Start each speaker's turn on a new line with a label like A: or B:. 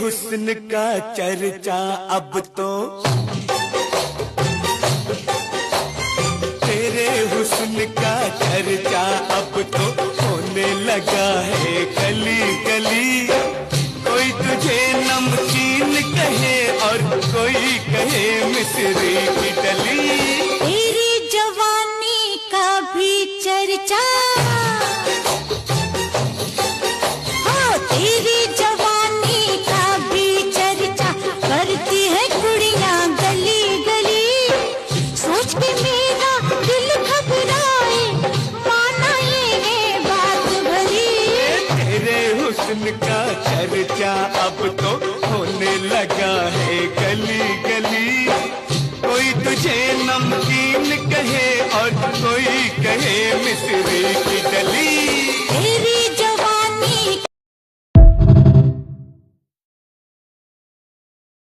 A: हुस्न का चर्चा अब तो, तेरे हुस्न का चर्चा अब तो होने लगा है गली गली। कोई तुझे नमकीन कहे और कोई कहे मिस्री की डली।
B: तेरी जवानी का भी चर्चा, तेरी जवानी का भी चर्चा करती है कुड़ियां गली गली। सोच के मेरा दिल घबराए, माना ये है बात भरी।
A: तेरे हुस्न का चर्चा अब तो होने लगा है गली गली। कोई तुझे नमकीन कहे और कोई कहे मिस्री की डली।
B: तेरी